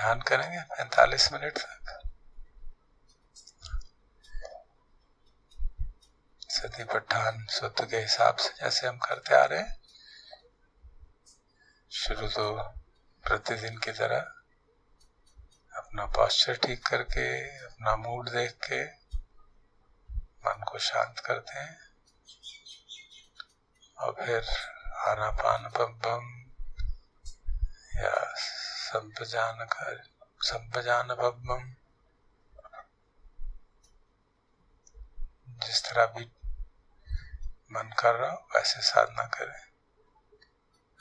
ध्यान करेंगे 45 मिनट तक। सतीपट्ठान सूत्र के हिसाब से जैसे हम करते आ रहे हैं, शुरू तो प्रतिदिन की तरह अपना पोस्चर ठीक करके, अपना मूड देख के मन को शांत करते हैं, और फिर आनापानपब्बम या संपजानपब्बम, जिस तरह भी मन कर रहा हो वैसे साधना करें।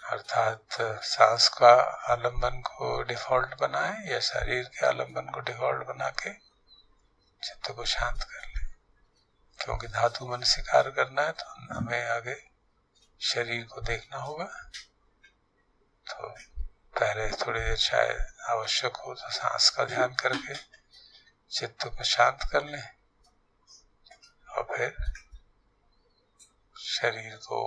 अर्थात सांस का आलंबन को डिफॉल्ट बनाएं या शरीर के आलंबन को डिफॉल्ट बना के चित्त को शांत कर लें। क्योंकि धातु मन स्वीकार करना है तो हमें आगे शरीर को देखना होगा, तो पहले थोड़ी देर शायद आवश्यक हो तो सांस का ध्यान करके चित्त को शांत कर लें, और फिर शरीर को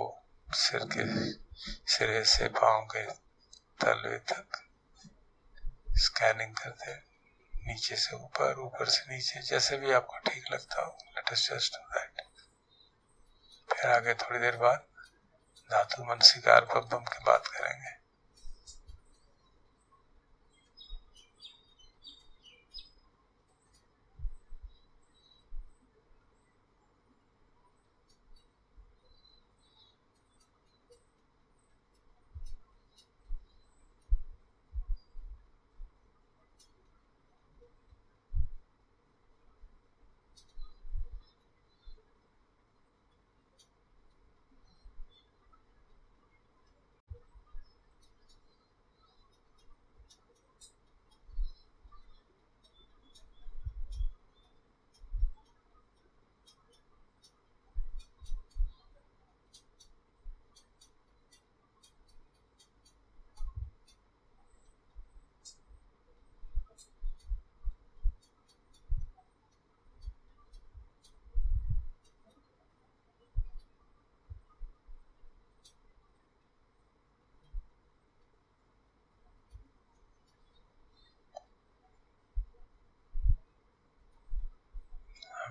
सिरे से पांव के तलवे तक स्कैनिंग करते, नीचे से ऊपर, ऊपर से नीचे, जैसे भी आपको ठीक लगता हो। Let us just do that. फिर आगे थोड़ी देर बाद धातु मनसिकार पब्बम की बात करेंगे।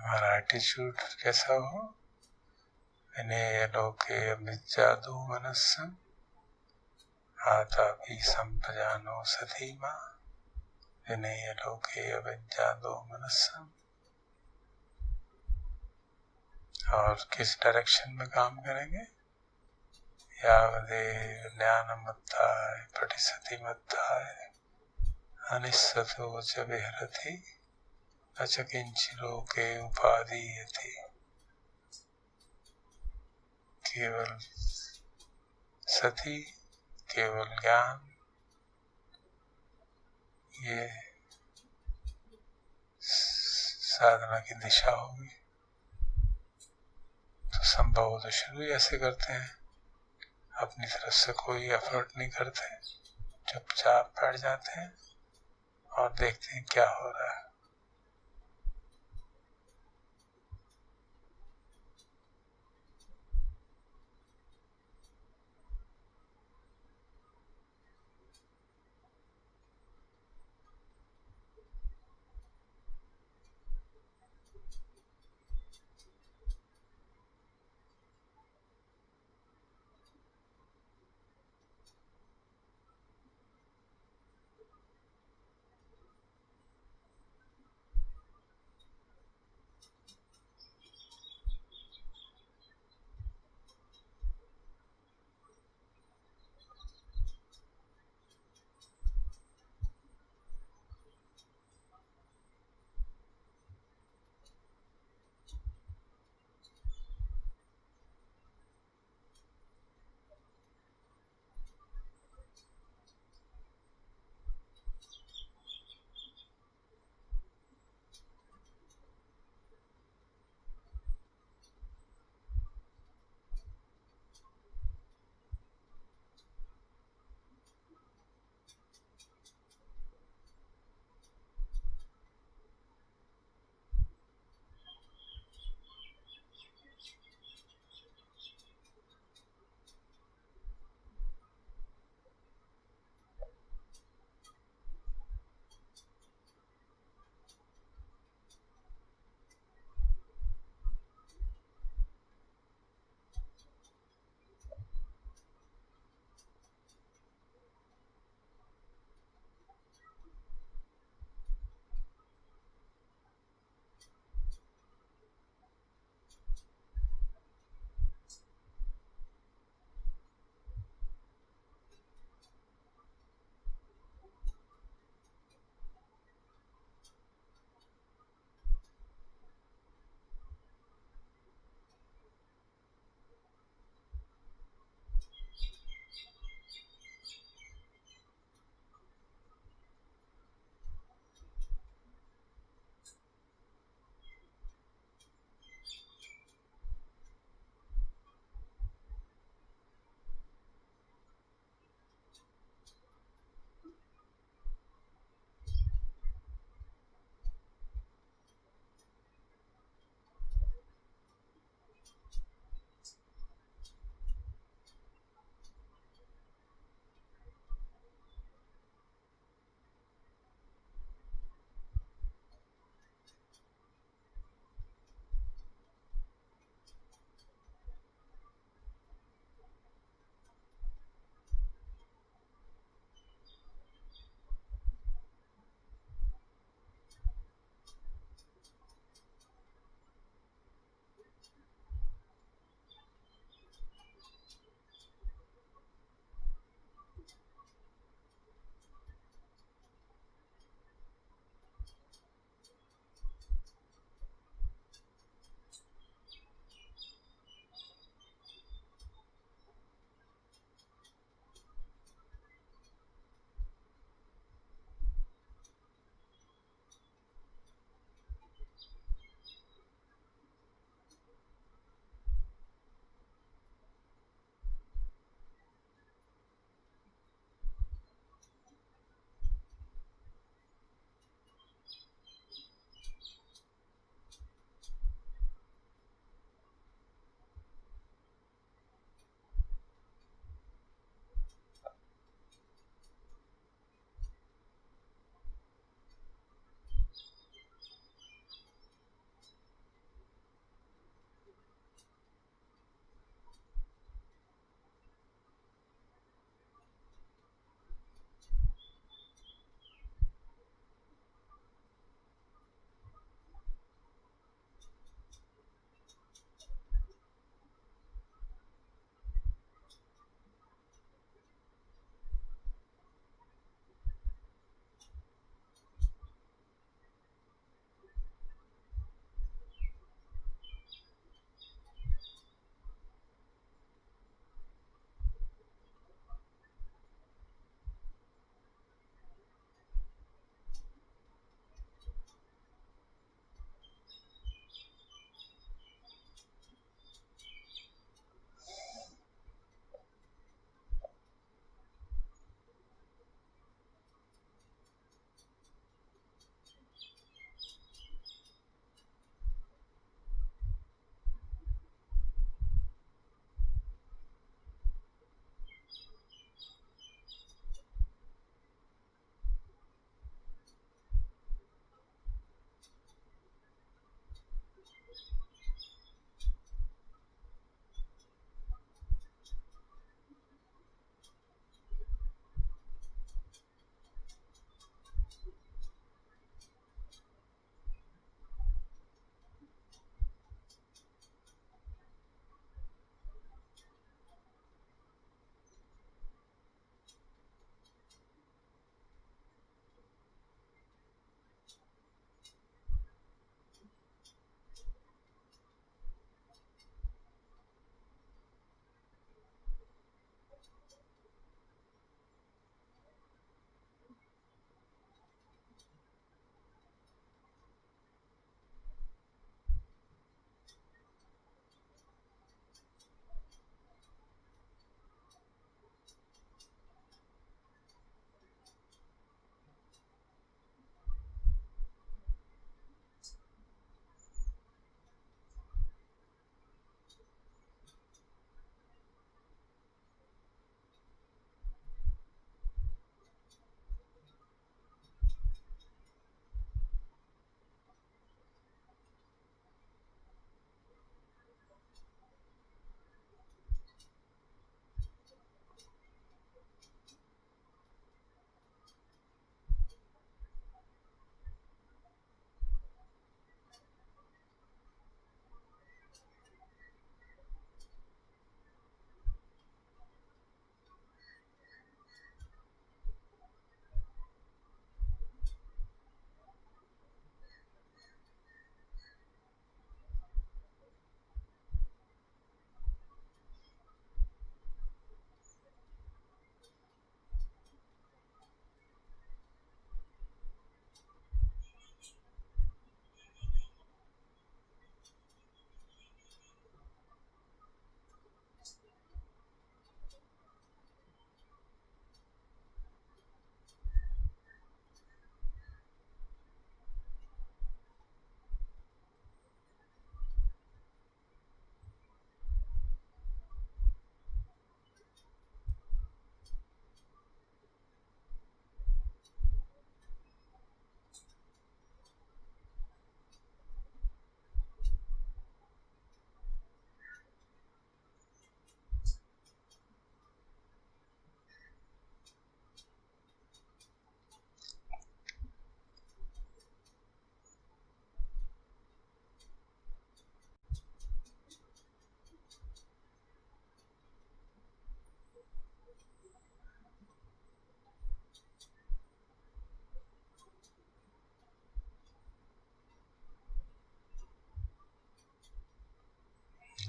हमारा एटीट्यूड कैसा हो? विनय लोके अभिजादो मनस्सं आतापि संपजानो सधीमा। विनय लोके अभिजादो मनस्सं। और किस डायरेक्शन में काम करेंगे? यावदेव ज्ञानमत्ताय पटिसतिमत्ताय अनिस्सतो च विहरति न च किंचि लोके उपादीयते। केवल सती, केवल ज्ञान, ये साधना की दिशा होगी। तो संभव हो तो शुरू ऐसे करते हैं, अपनी तरफ से कोई एफर्ट नहीं करते, चुपचाप बैठ जाते हैं और देखते हैं क्या हो रहा है।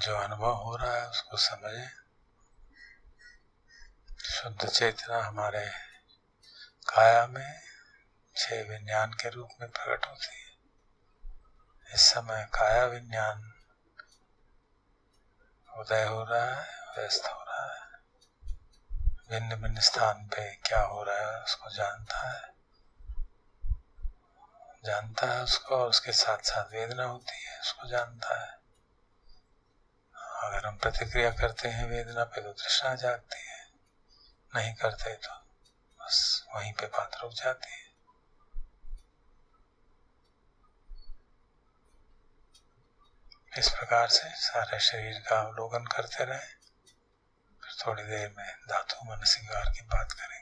जो अनुभव हो रहा है उसको समझें। शुद्ध चेतना हमारे काया में 6 विज्ञान के रूप में प्रकट होती है। इस समय काया विज्ञान उदय हो रहा है, व्यस्त हो रहा है, भिन्न भिन्न स्थान पे क्या हो रहा है उसको जानता है उसको, और उसके साथ साथ वेदना होती है उसको जानता है। अगर हम प्रतिक्रिया करते हैं वेदना पे तो तृष्णा जागती है, नहीं करते तो बस वहीं पे बात रुक जाती है। इस प्रकार से सारे शरीर का अवलोकन करते रहें। फिर थोड़ी देर में धातु मन सिंगार की बात करेंगे।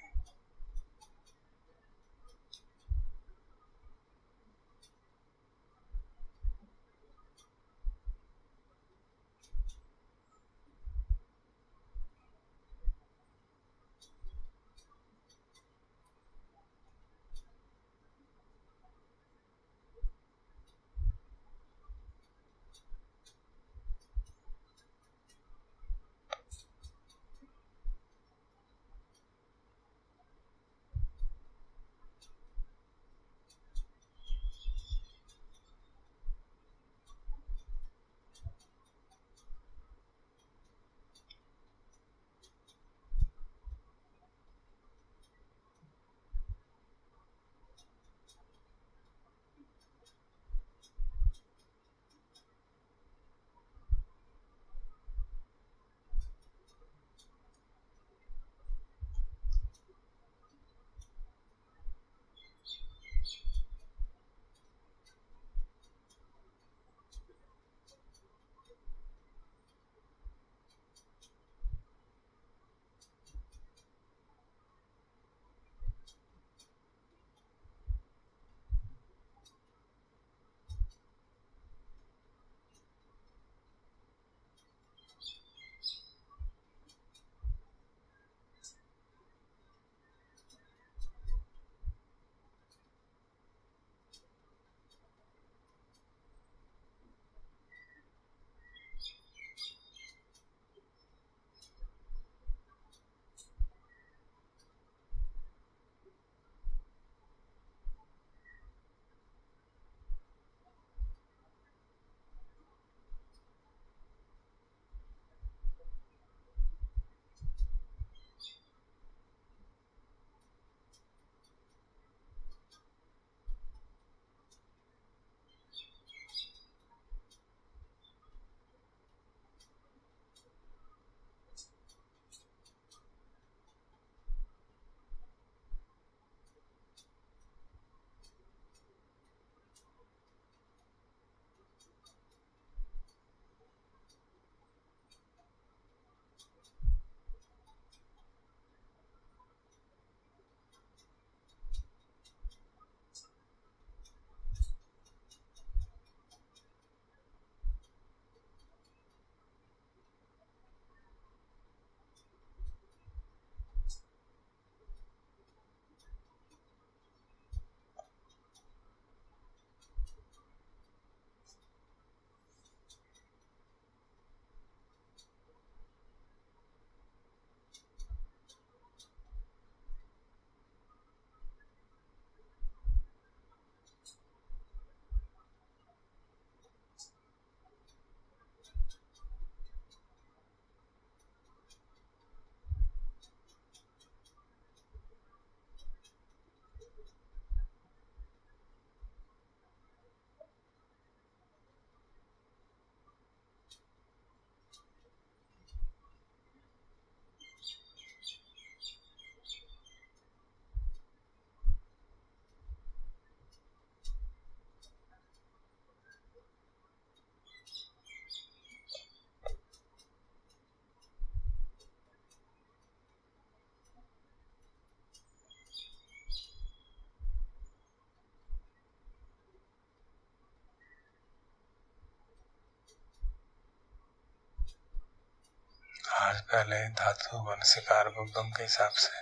आज पहले धातु मन सिकार बुद्धम के हिसाब से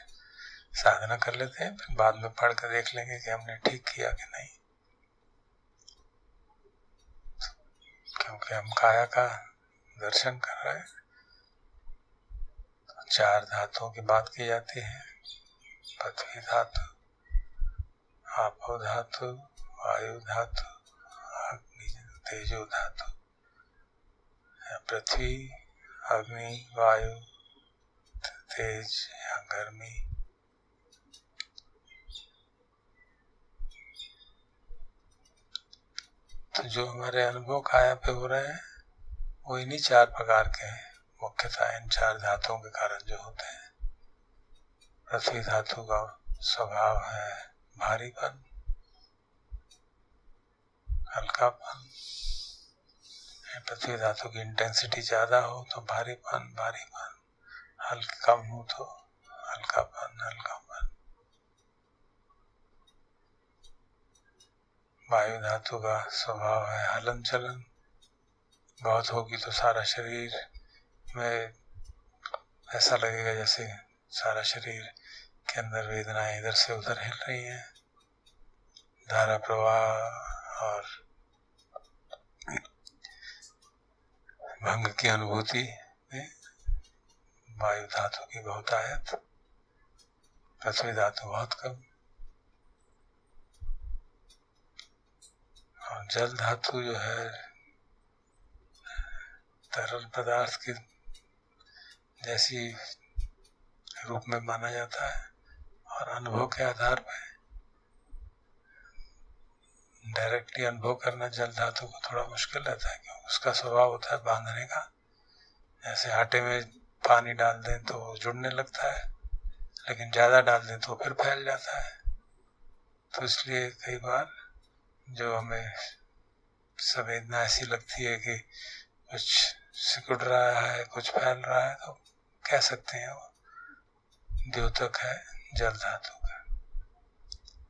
साधना कर लेते हैं, फिर बाद में पढ़ कर देख लेंगे कि हमने ठीक किया कि नहीं। क्योंकि हम काया का दर्शन कर रहे हैं। तो 4 धातुओं की बात की जाती है। पृथ्वी धातु, आपो धातु, वायु धातु, अग्नि तेजो धातु। पृथ्वी, अग्नि, वायु, तेज या गर्मी। तो जो हमारे अनुभव काया पे हो रहे हैं वो इन्हीं 4 प्रकार के हैं। मुख्यतः इन 4 धातुओं के कारण जो होते हैं। पृथ्वी धातु का स्वभाव है भारीपन, हल्कापन। पृथ्वी धातु की इंटेंसिटी ज्यादा हो तो भारीपन, कम हो तो हल्कापन। वायु धातु का स्वभाव है हलन चलन, बहुत होगी तो सारा शरीर में ऐसा लगेगा जैसे सारा शरीर के अंदर वेदनाएं इधर से उधर हिल रही हैं। धारा प्रवाह और भंग की अनुभूति में वायु धातु की बहुतायत, पृथ्वी धातु बहुत कम। और जल धातु जो है तरल पदार्थ की जैसी रूप में माना जाता है। और अनुभव के आधार पर डायरेक्टली अनुभव करना जल धातु को थोड़ा मुश्किल रहता है, क्योंकि उसका स्वभाव होता है बांधने का। जैसे आटे में पानी डाल दें तो वो जुड़ने लगता है, लेकिन ज्यादा डाल दें तो फिर फैल जाता है। तो इसलिए कई बार जो हमें संवेदना ऐसी लगती है कि कुछ सिकुड़ रहा है, कुछ फैल रहा है, तो कह सकते हैं वो द्योतक है जल धातु का।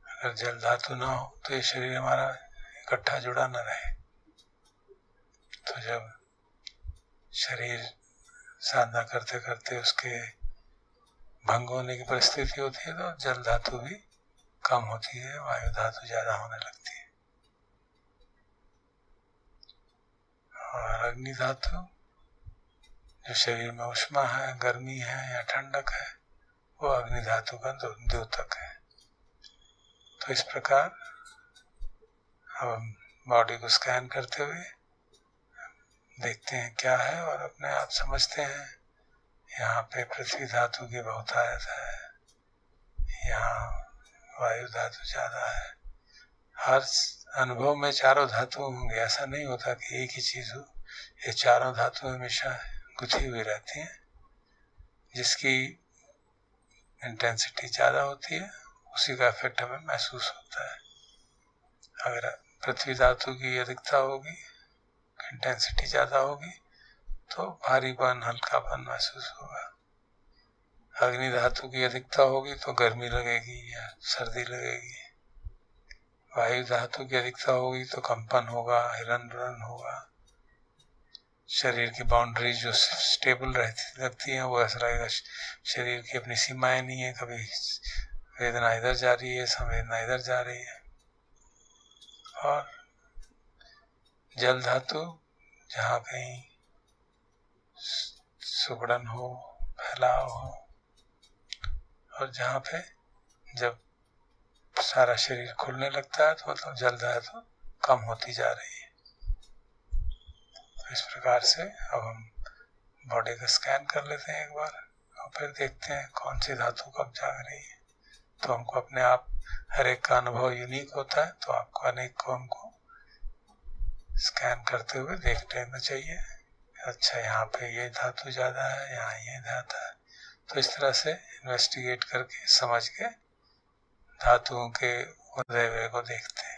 अगर जल धातु ना हो तो ये शरीर हमारा इकट्ठा जुड़ा न रहे। तो जब शरीर साधना करते करते उसके भंग होने की परिस्थिति होती है तो जल धातु भी कम होती है, वायु धातु ज्यादा होने लगती है। और अग्नि धातु जो शरीर में उष्मा है, गर्मी है या ठंडक है, वो अग्नि धातु का द्योतक है। तो इस प्रकार हम बॉडी को स्कैन करते हुए देखते हैं क्या है और अपने आप समझते हैं यहाँ पे पृथ्वी धातु की बहुतायत है, यहाँ वायु धातु ज्यादा है। हर अनुभव में चारों धातु होंगे, ऐसा नहीं होता कि एक ही चीज हो। ये चारों धातु हमेशा गुथी हुई रहती हैं। जिसकी इंटेंसिटी ज्यादा होती है उसी का इफेक्ट हमें महसूस होता है। अगर पृथ्वी धातु की अधिकता होगी, इंटेंसिटी ज्यादा होगी, तो भारीपन, हल्कापन महसूस होगा। अग्नि धातु की अधिकता होगी तो गर्मी लगेगी या सर्दी लगेगी। वायु धातु की अधिकता होगी तो कंपन होगा, हिलन डुलन होगा। शरीर की बाउंड्री जो स्टेबल रहती लगती है, वो ऐसा लगेगा शरीर की अपनी सीमाएं नहीं है, कभी वेदना इधर जा रही है, संवेदना इधर जा रही है। और जल धातु जहाँ कहीं सुगड़न हो, फैलाव हो, और जहाँ पे जब सारा शरीर खुलने लगता है तो मतलब जल धातु कम होती जा रही है। तो इस प्रकार से अब हम बॉडी का स्कैन कर लेते हैं एक बार और फिर देखते हैं कौन सी धातु कब जाग रही है। तो हमको अपने आप हर एक का अनुभव यूनिक होता है, तो आपको अनेक को हमको स्कैन करते हुए देख लेना चाहिए। अच्छा, यहाँ पे ये धातु ज्यादा है, यहाँ ये धातु है। तो इस तरह से इन्वेस्टिगेट करके समझ के धातुओं के उदय को देखते हैं।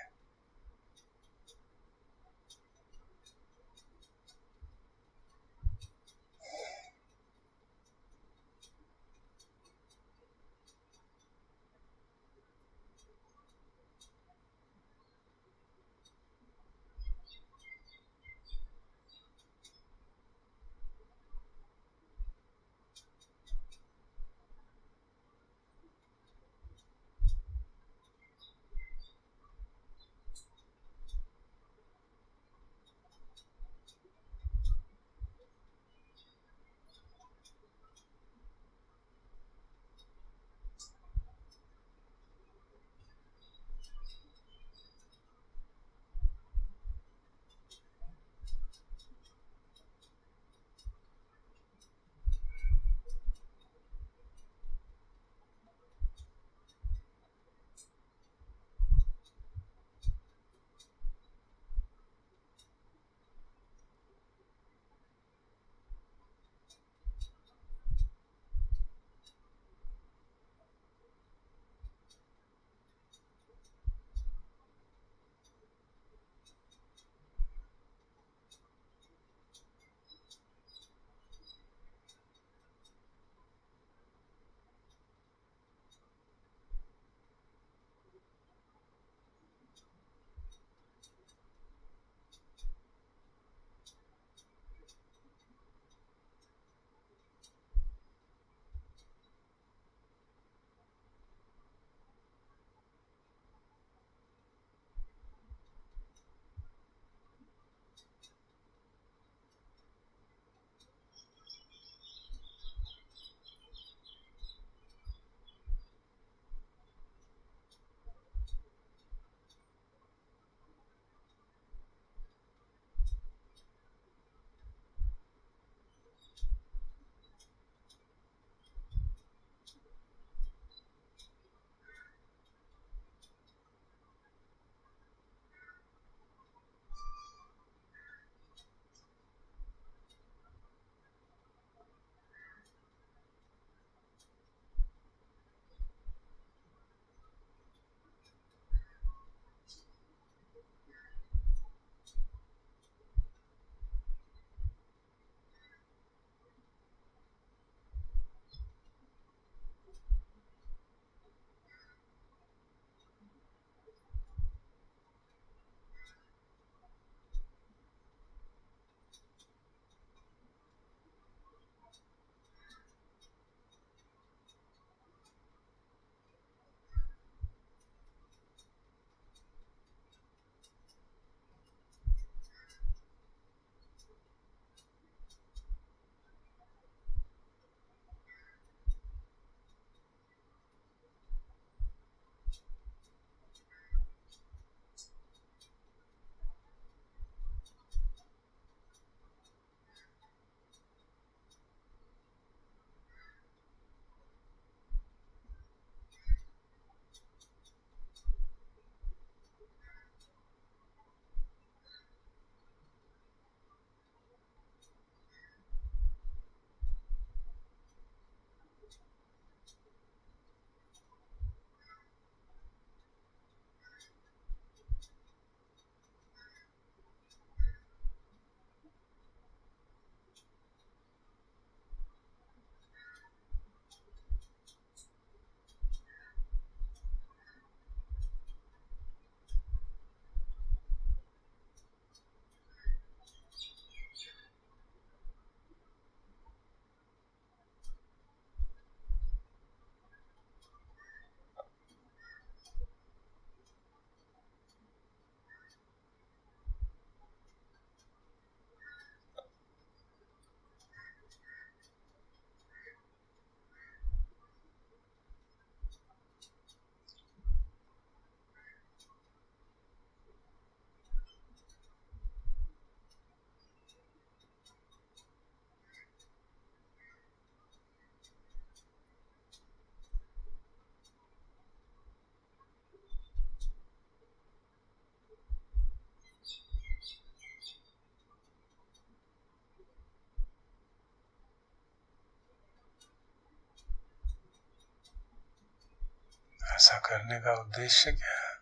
ऐसा करने का उद्देश्य क्या है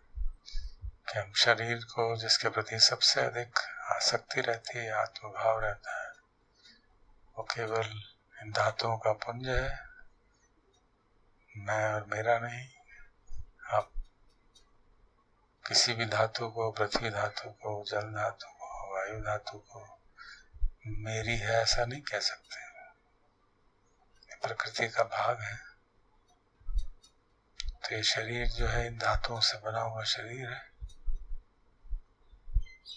कि हम शरीर को, जिसके प्रति सबसे अधिक आसक्ति रहती है, आत्मभाव रहता है, वो केवल इन धातुओं का पुंज है, मैं और मेरा नहीं। आप किसी भी धातु को, पृथ्वी धातु को, जल धातु को, वायु धातु को मेरी है ऐसा नहीं कह सकते। ये प्रकृति का भाग है। तो ये शरीर जो है इन धातुओं से बना हुआ शरीर है,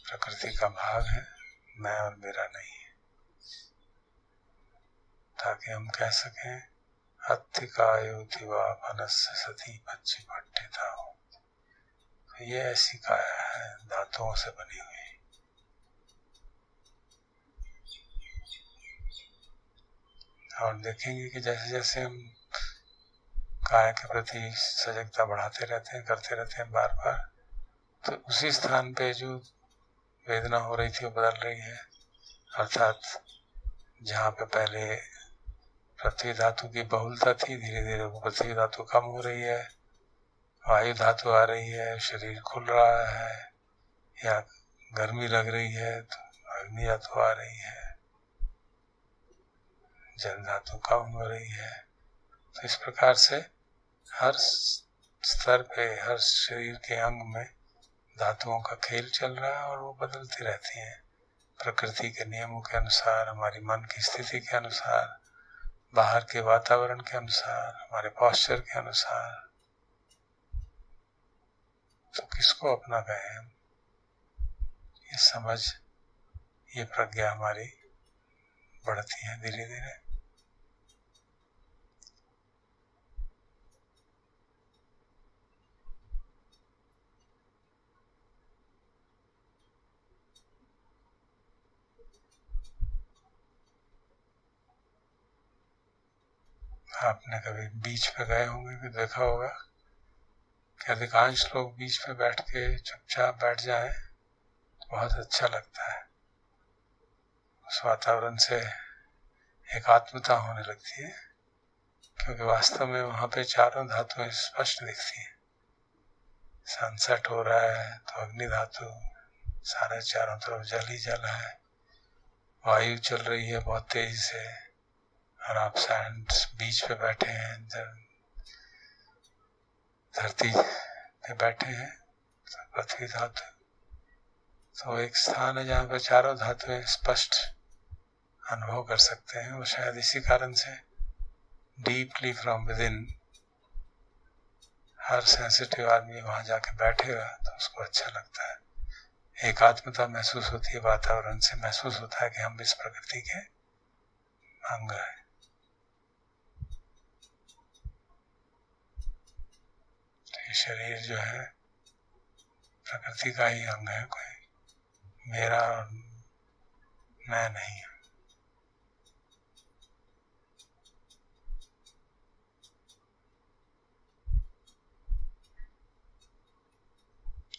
प्रकृति का भाग है, मैं और मेरा नहीं है। ताकि हम कह सकें अत्तिकायो दिवा मनस्य सती बच्ची पट्टिता हो। तो ये ऐसी काया है धातुओं से बनी हुई। और देखेंगे कि जैसे जैसे हम काया के प्रति सजगता बढ़ाते रहते हैं, करते रहते हैं बार बार, तो उसी स्थान पे जो वेदना हो रही थी वो बदल रही है। अर्थात जहाँ पे पहले पृथ्वी धातु की बहुलता थी, धीरे धीरे वो पृथ्वी धातु कम हो रही है, वायु धातु आ रही है, शरीर खुल रहा है, या गर्मी लग रही है तो अग्नि धातु आ रही है, जल धातु कम हो रही है। तो इस प्रकार से हर स्तर पे, हर शरीर के अंग में धातुओं का खेल चल रहा है और वो बदलती रहती हैं प्रकृति के नियमों के अनुसार, हमारी मन की स्थिति के अनुसार, बाहर के वातावरण के अनुसार, हमारे पॉस्चर के अनुसार। तो किसको अपना कहें हम? ये समझ, ये प्रज्ञा हमारी बढ़ती है धीरे धीरे। आपने कभी बीच पे गए होंगे कि देखा होगा कि अधिकांश लोग बीच पे बैठ के चुपचाप बैठ जाएं तो बहुत अच्छा लगता है। उस वातावरण से एकात्मता होने लगती है, क्योंकि वास्तव में वहाँ पे चारों धातुएं स्पष्ट दिखती हैं। सनसेट हो रहा है तो अग्नि धातु, सारे चारों तरफ जल ही जल है, वायु चल रही है बहुत तेजी से, और आप सैंड बीच पे बैठे हैं, धरती पे बैठे हैं, तो पृथ्वी धातु। तो एक स्थान है जहाँ पे चारों धातुएं स्पष्ट अनुभव कर सकते हैं। वो शायद इसी कारण से deeply from with in her sensitive आदमी वहां जाके बैठेगा तो उसको अच्छा लगता है। एकात्मता महसूस होती है, वातावरण से महसूस होता है कि हम इस प्रकृति के अंग हैं। ये शरीर जो है प्रकृति का ही अंग है, कोई मेरा और मैं नहीं है।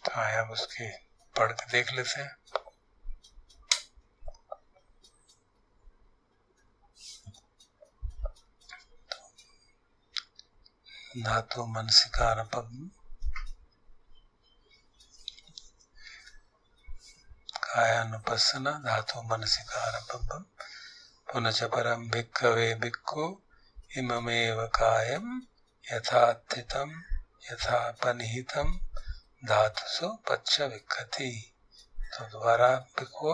तो आए अब उसकी पढ़ के देख लेते हैं। धातु मनसिकारपम कायानुपस्सन धातु मनसिकारपम पुनश्च परम भिक्खवे भिक्खु इममेव कायम यथात्थितम यथापनिहितम धातुसु पच्च विक्खति। तो दोबारा भिक्खु,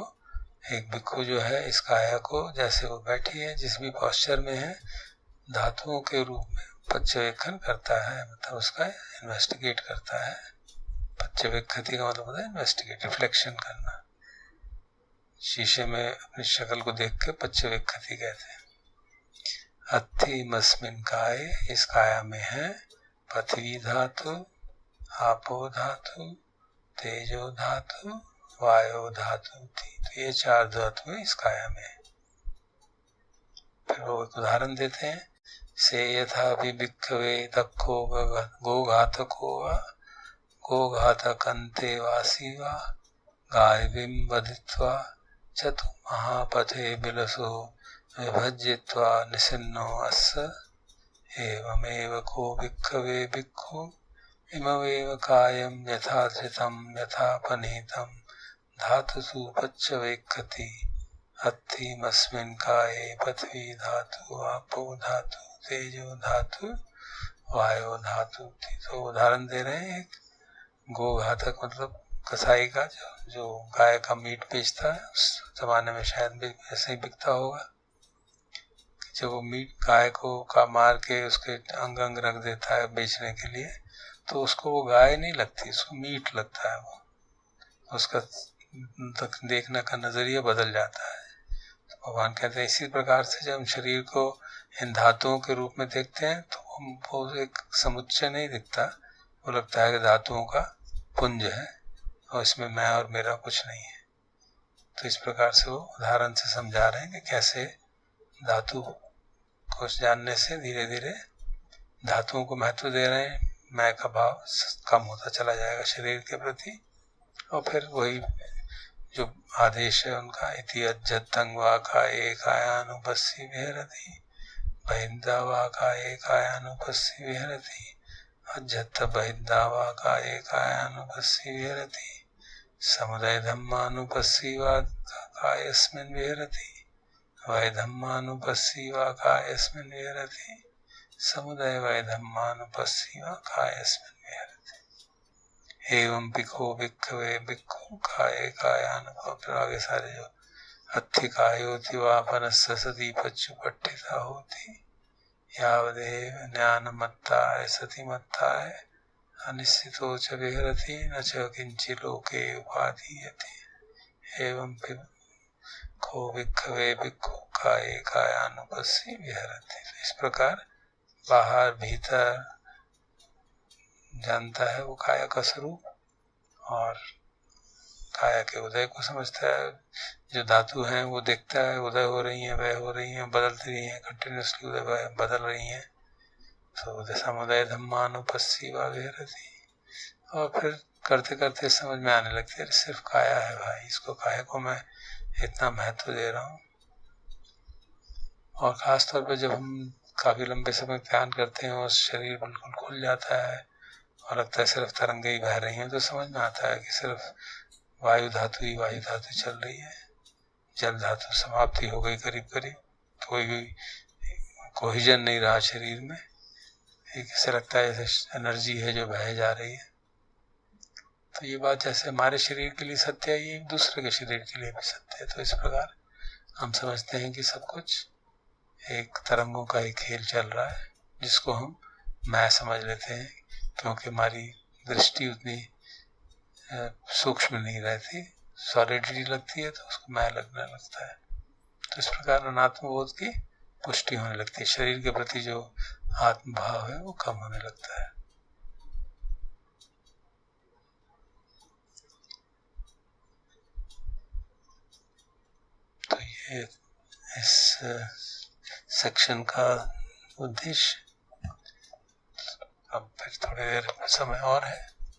एक भिक्खु जो है इस काया को, जैसे वो बैठी है जिस भी पॉस्चर में है, धातुओं के रूप में पच्चवेक्षण करता है, मतलब उसका इन्वेस्टिगेट करता है। पच्चवेक्षति का मतलब होता है इन्वेस्टिगेट, रिफ्लेक्शन करना। शीशे में अपनी शक्ल को देख के पच्चवेक्षति कहते हैं। अत्थिमस्मिन् काये, इस काया में है पृथ्वी धातु, आपो धातु, तेजो धातु, वायु धातु थी। तो ये चार धातुएं इस काया में है। फिर वो एक उदाहरण देते हैं, से यथा भिक्खवे दक्षो गोघातको वा गोघातकन्ते वासी वा गायवीं वधित्वा चतु महापथे बिलसो विभज्यत्वा निसिन्नो अस्य एवमेव को भिक्खवे भिक्खु इममेव कायं यथा धृतं यथा पनीतं धातुषु पच्यवेक्षति अत्थिमस्मिन् काये पृथ्वी धातु आपो धातु तेजो धातु वायु धातु। तो उदाहरण दे रहे हैं, एक गोघातक मतलब कसाई का जो गाय का मीट बेचता है, उस जमाने में शायद भी ऐसे ही बिकता होगा कि जब वो मीट गाय को मार के उसके अंग अंग रख देता है बेचने के लिए, तो उसको वो गाय नहीं लगती, उसको मीट लगता है। वो उसका देखने का नजरिया बदल जाता है। तो भगवान कहते हैं इसी प्रकार से जब हम शरीर को इन धातुओं के रूप में देखते हैं तो वो एक समुच्चय नहीं दिखता, वो लगता है कि धातुओं का पुंज है और इसमें मैं और मेरा कुछ नहीं है। तो इस प्रकार से वो उदाहरण से समझा रहे हैं कि कैसे धातु को जानने से धीरे धीरे धातुओं को महत्व दे रहे हैं, मैं का भाव कम होता चला जाएगा शरीर के प्रति। और फिर वही जो आदेश है उनका, इति अज्जतंग वाकाये कायानुपस्सी विहरति बहिर्दा वाकाये कायानुपस्सी विहरति अज्जत बहिर्दा वाकाये कायानुपस्सी विहरति समुदय धम्मानुपस्सी वा कायस्मिन् विहरति वै धम्मानुपस्सी वा कायस्मिन् विहरति समुदय वै धम्मानुपस्सी वा कायस्मिन् विहरति। एवं भिक्खो भिक्खवे भिक्खु काये कायानुभव। फिर आगे सारे जो अत्थि कायोति वापनस्य सती पच्युपट्ठिता होती यावदेव ज्ञानमत्ताय सतिमत्ताय अनिश्चितो च विहरति न च किंचि लोके उपाधीयते। एवं भिक्खो भिक्खवे भिक्खु काये कायानुपस्सी विहरति। इस प्रकार बाहर भीतर जानता है वो काया का स्वरूप और काया के उदय को समझता है। जो धातु हैं वो देखता है उदय हो रही हैं, वह हो रही हैं, बदलती रही हैं, कंटिन्यूसली उदय बदल रही हैं। तो उदय समुदय धम्मानुपस्सी वा विहरति। और फिर करते करते समझ में आने लगती है सिर्फ काया है भाई, इसको काया को मैं इतना महत्व दे रहा हूँ। और खास तौर पर जब हम काफी लंबे समय ध्यान करते हैं और शरीर बिल्कुल खुल जाता है और लगता है सिर्फ तरंगे ही बह रही हैं, तो समझ में आता है कि सिर्फ वायु धातु ही वायु धातु चल रही है। जल धातु समाप्ति हो गई करीब करीब, कोई कोहिजन नहीं रहा शरीर में। एक ऐसे लगता है जैसे एनर्जी है जो बह जा रही है। तो ये बात जैसे हमारे शरीर के लिए सत्य है, ये दूसरे के शरीर के लिए भी सत्य है। तो इस प्रकार हम समझते हैं कि सब कुछ एक तरंगों का एक खेल चल रहा है, जिसको हम मैं समझ लेते हैं क्योंकि हमारी दृष्टि उतनी सूक्ष्म नहीं रहती, सॉलिडिटी लगती है तो उसको मैं लगने लगता है। तो इस प्रकार अनात्मबोध की पुष्टि होने लगती है, शरीर के प्रति जो आत्मभाव है वो कम होने लगता है। तो ये इस सेक्शन का उद्देश्य। अब फिर थोड़ी देर समय और है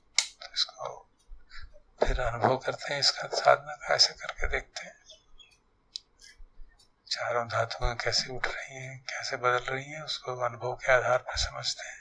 तो इसको फिर अनुभव करते हैं, इसका साधना कैसे करके देखते हैं। चारों धातुएं कैसे उठ रही हैं, कैसे बदल रही हैं, उसको अनुभव के आधार पर समझते हैं।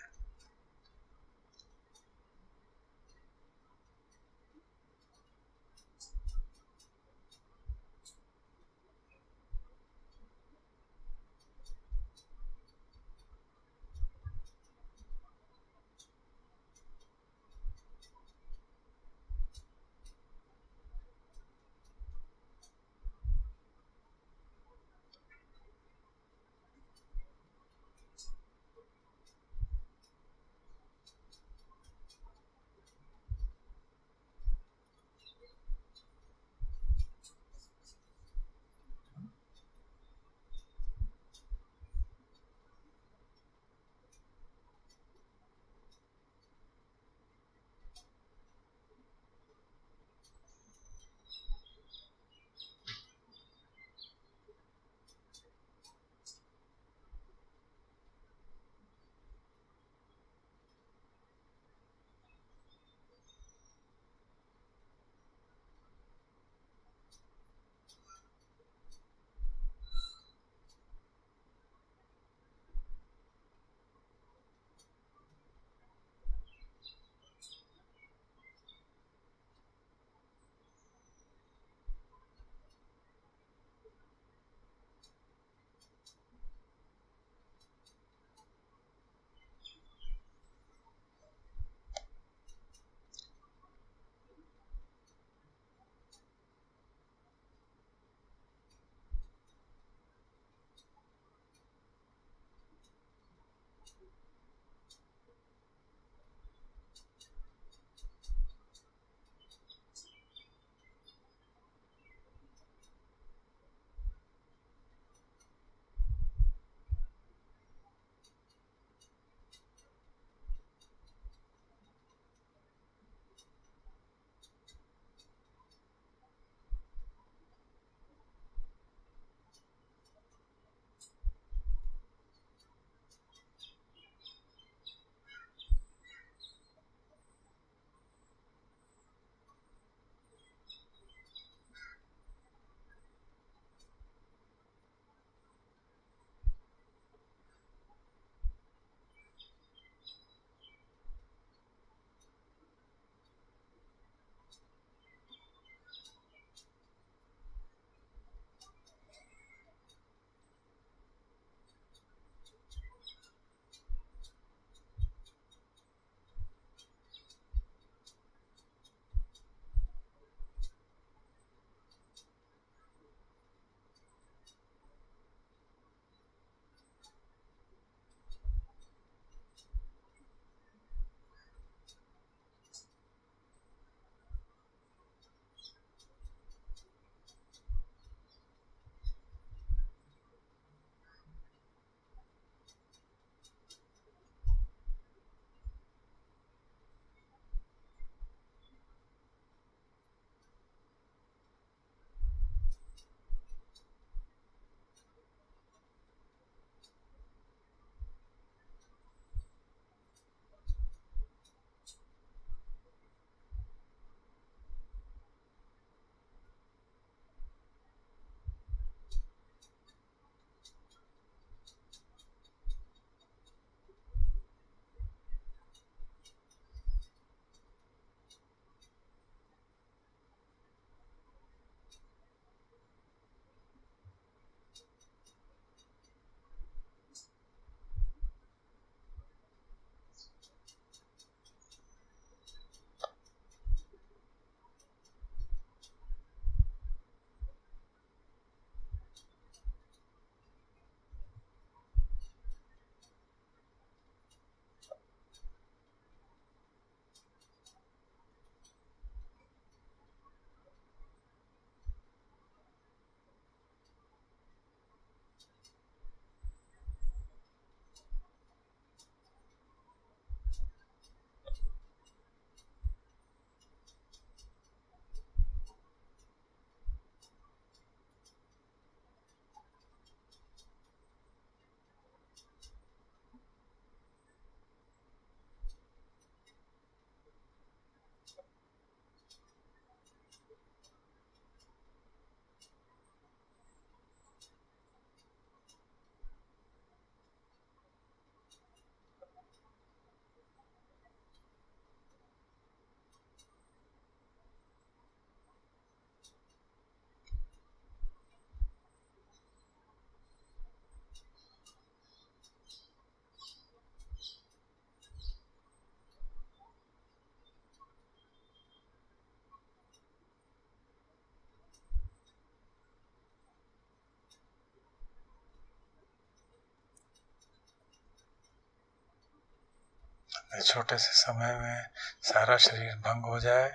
छोटे से समय में सारा शरीर भंग हो जाए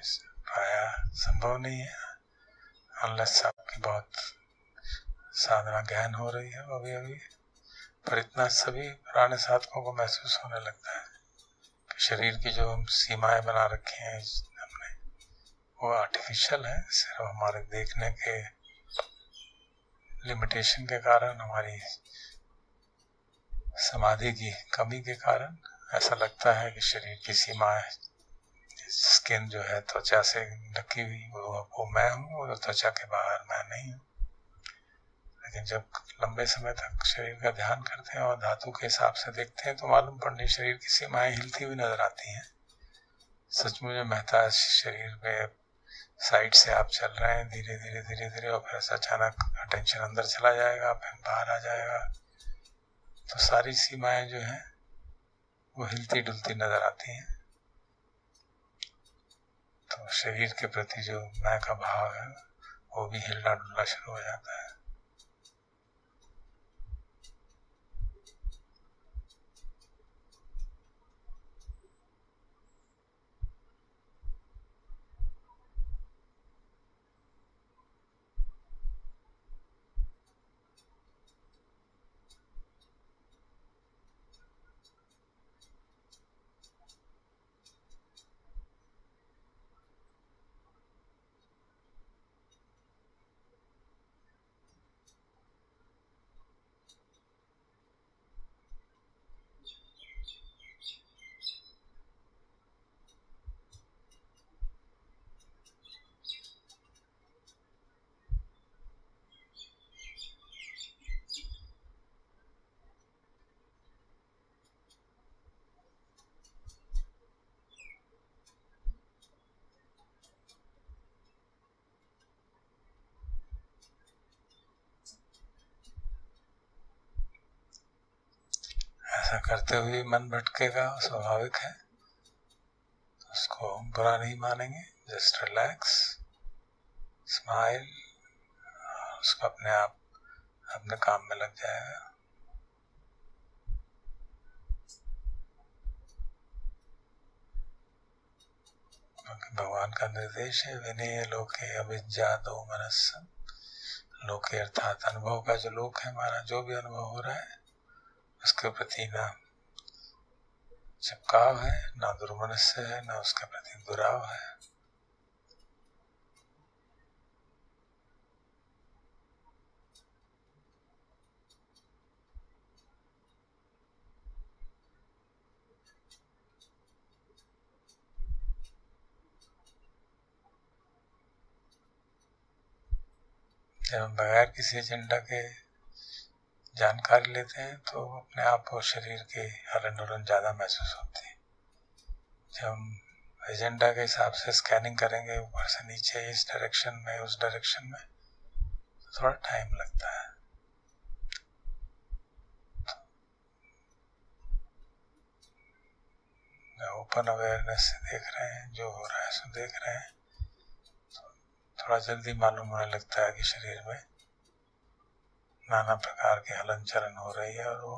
प्रायः संभव नहीं है, अनलेस आपकी बहुत साधना गहन हो रही है अभी अभी। पर इतना सभी पुराने साधकों को महसूस होने लगता है कि शरीर की जो हम सीमाएं बना रखी हैं हमने, वो आर्टिफिशियल है, सिर्फ हमारे देखने के लिमिटेशन के कारण, हमारी समाधि की कमी के कारण ऐसा लगता है कि शरीर की सीमाएं, स्किन जो है त्वचा से ढकी हुई, वो मैं हूँ, वो त्वचा के बाहर मैं नहीं हूँ। लेकिन जब लंबे समय तक शरीर का ध्यान करते हैं और धातु के हिसाब से देखते हैं तो मालूम पड़ने शरीर की सीमाएं हिलती हुई नजर आती हैं। सचमुच में महता शरीर में साइड से आप चल रहे हैं धीरे धीरे धीरे धीरे, और फिर अचानक अटेंशन अंदर चला जाएगा, फिर बाहर आ जाएगा, तो सारी सीमाएं जो हैं वो हिलती डुलती नजर आती हैं। तो शरीर के प्रति जो मैं का भाव है वो भी हिलना डुलना शुरू हो जाता है। ऐसा करते हुए मन भटकेगा, स्वाभाविक है, उसको बुरा नहीं मानेंगे। जस्ट रिलैक्स, स्माइल, उसको अपने आप अपने काम में लग जाएगा। क्योंकि भगवान का निर्देश है, विनय लोके अभिज्ञातो मनस्सम। लोके अर्थात अनुभव का जो लोक है, हमारा जो भी अनुभव हो रहा है उसके प्रति ना चिपकाव है, ना दुर्मनस्य है, ना उसके प्रति दुराव है। जब हम बगैर किसी एजेंडा के जानकारी लेते हैं तो अपने आप को शरीर की हलन डुलन ज़्यादा महसूस होती है। जब हम एजेंडा के हिसाब से स्कैनिंग करेंगे ऊपर से नीचे, इस डायरेक्शन में उस डायरेक्शन में, तो थोड़ा टाइम लगता है। ओपन अवेयरनेस से देख रहे हैं, जो हो रहा है सो देख रहे हैं, तो थोड़ा जल्दी मालूम होने लगता है कि शरीर में नाना प्रकार के हलन चलन हो रही है और वो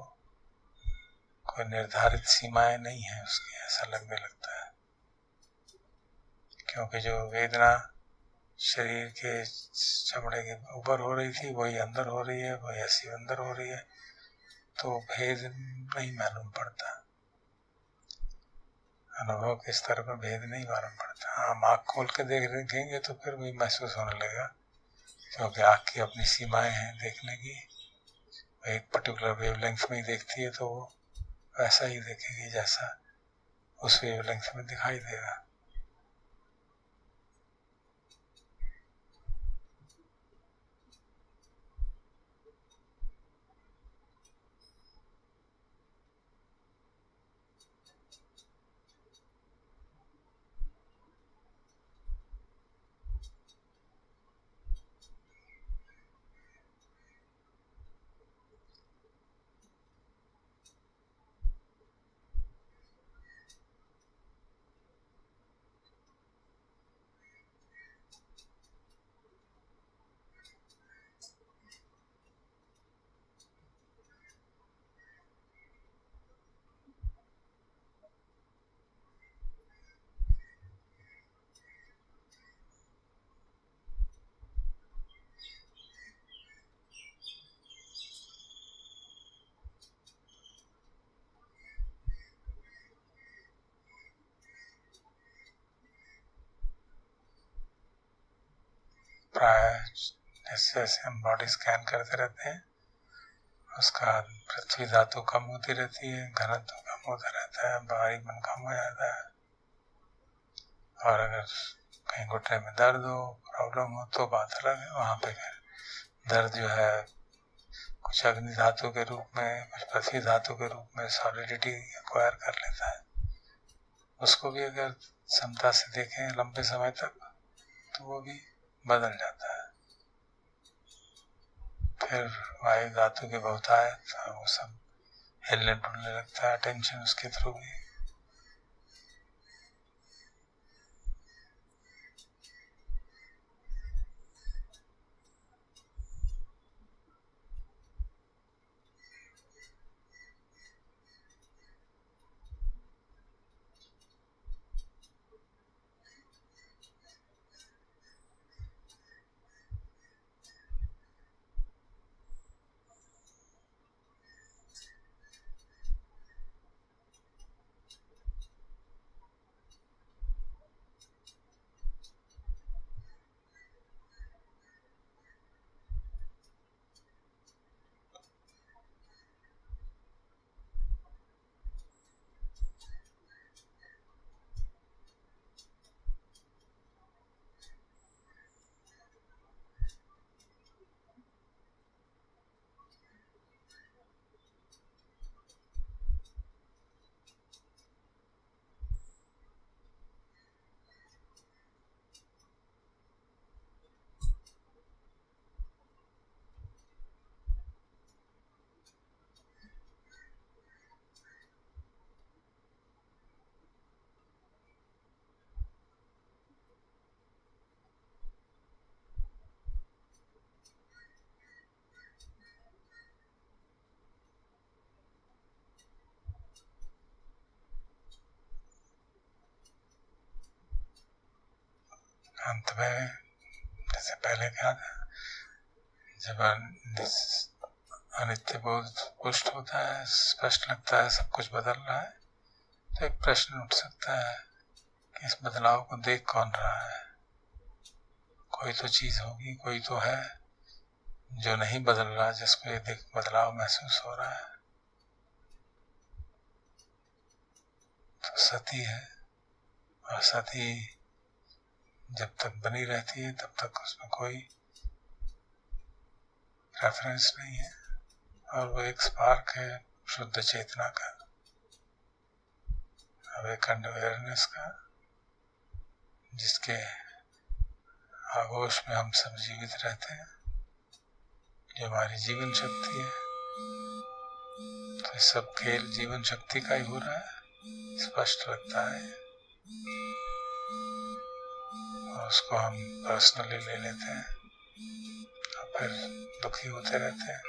कोई निर्धारित सीमाएं नहीं है उसकी, ऐसा लगने लगता है। क्योंकि जो वेदना शरीर के चमड़े के ऊपर हो रही थी वही अंदर हो रही है, वही ऐसी अंदर हो रही है, तो भेद नहीं मालूम पड़ता, अनुभव के स्तर पर भेद नहीं मालूम पड़ता। हाँ, आँख खोल के देखेंगे तो फिर भी महसूस होने लगेगा, क्योंकि आँख की अपनी सीमाएं हैं देखने की। एक पर्टिकुलर वेवलेंथ में ही देखती है तो वो वैसा ही देखेगी जैसा उस वेवलेंथ में दिखाई देगा। प्राय जैसे जैसे हम बॉडी स्कैन करते रहते हैं उसका पृथ्वी धातु कम होती रहती है, घनत्व कम होता रहता है, भारीपन कम हो जाता है। और अगर कहीं घुटने में दर्द हो, प्रॉब्लम हो तो बात अलग है। वहाँ पे दर्द जो है कुछ अग्नि धातु के रूप में, कुछ पृथ्वी धातु के रूप में सॉलिडिटी एक्वायर कर लेता है। उसको भी अगर क्षमता से देखें लंबे समय तक तो वो भी बदल जाता है। फिर वायु धातु के बहुतायत वो सब हिलने डुलने लगता है, टेंशन उसके थ्रू भी। अंत में जैसे पहले क्या था, जब अनित्य बोध पुष्ट होता है, स्पष्ट लगता है सब कुछ बदल रहा है, तो एक प्रश्न उठ सकता है कि इस बदलाव को देख कौन रहा है। कोई तो चीज होगी, कोई तो है जो नहीं बदल रहा, जिसको ये देख बदलाव महसूस हो रहा है। तो सती है, और सती जब तक बनी रहती है तब तक उसमें कोई रेफरेंस नहीं है, और वो एक स्पार्क है शुद्ध चेतना का, अवेकन्ड अवेयरनेस का, जिसके आगोश में हम सब जीवित रहते हैं, जो हमारी जीवन शक्ति है। तो सब खेल जीवन शक्ति का ही हो रहा है, स्पष्ट लगता है, और उसको हम पर्सनली ले लेते हैं और फिर दुखी होते रहते हैं।